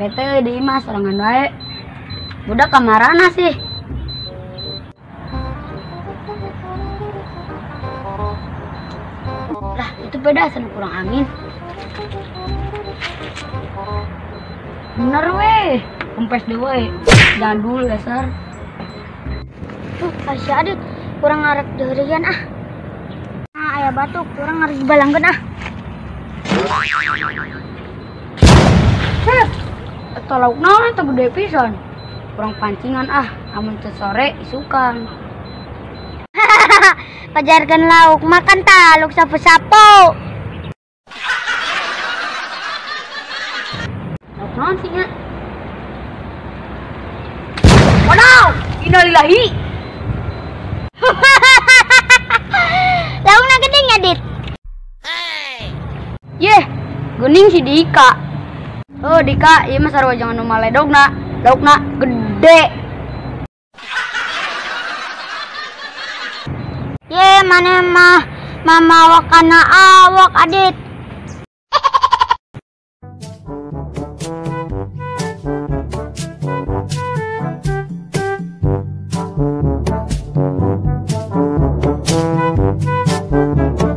Bete di mas serangan baik. Budak kamarana sih. Lah itu beda sana kurang angin. Bener weh, kempes deh weh. Jadul dasar. Kasih adit, kurang ngarep durian ah. Ayah batuk, kurang harus balangkeun ah. Eta lauk naon eta gede pisan. Kurang pancingan ah, amun teu sore isukan. Pajarkan lauk, makan lauk sapu-sapu. Lauk naon sih nya? Wadaw, innalillahi. Laukna gede nya, Dit. Yeh, geuning si Dika. Oh, Dika, ieu mah sarua jangan nu maledogna. Laukna gede. Ye, mana mah mama wakana awak adit.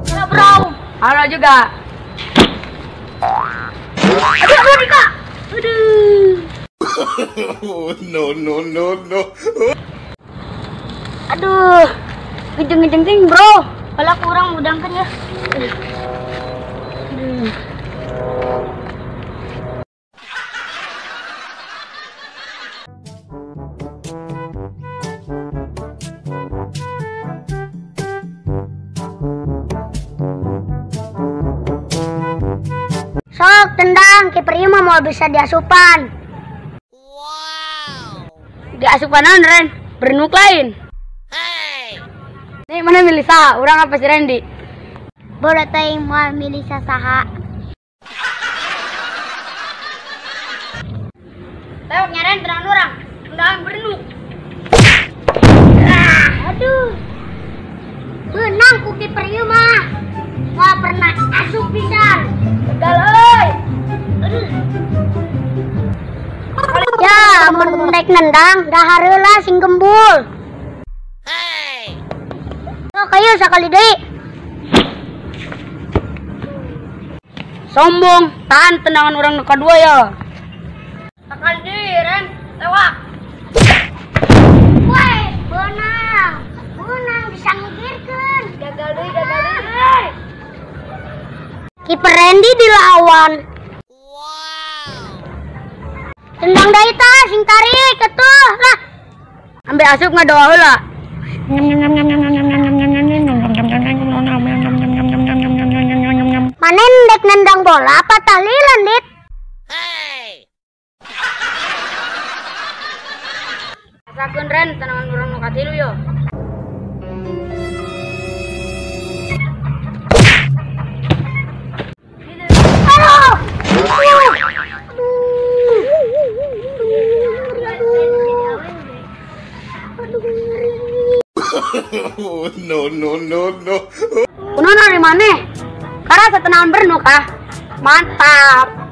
Halo, bro. Halo juga. Aduh, Dika. Aduh. No. Aduh. Ngejeng-ngejeng bro. Kalau kurang mudangkan ya. Aduh. Sok tendang, kiper ieu mah mau bisa diasupan. Wow. Diasupanan Ren, bernuk lain. Nih mana milih saha? Urang apa si Randy? Bola teh mau milih saha. Tewak nyaren terang orang. Tendang bernuk. Aduh. Menang ku kiper ieu mah. Wah pernah asup pisan. Gagal euy. Ya, mun rek nendang dah hareula sing gembul. Oh, kayu sakali deui. Sombong, tahan tendangan orang nu kadua ya. Sakali deui, Ren. Tewak. Woi, benang bisa ngigirkeun. Gagal deui. Kiper Randy dilawan. Tendang deui tah sing tarik atuh lah. Ambe asup ngadoa heula. Manen dek nendang bola apa tahlilan, Dit? Rasakeun Ren tendangan urang nu katilu yo. No. Kunaon ari maneh? Karasa tendangan bernuk ah. Mantap.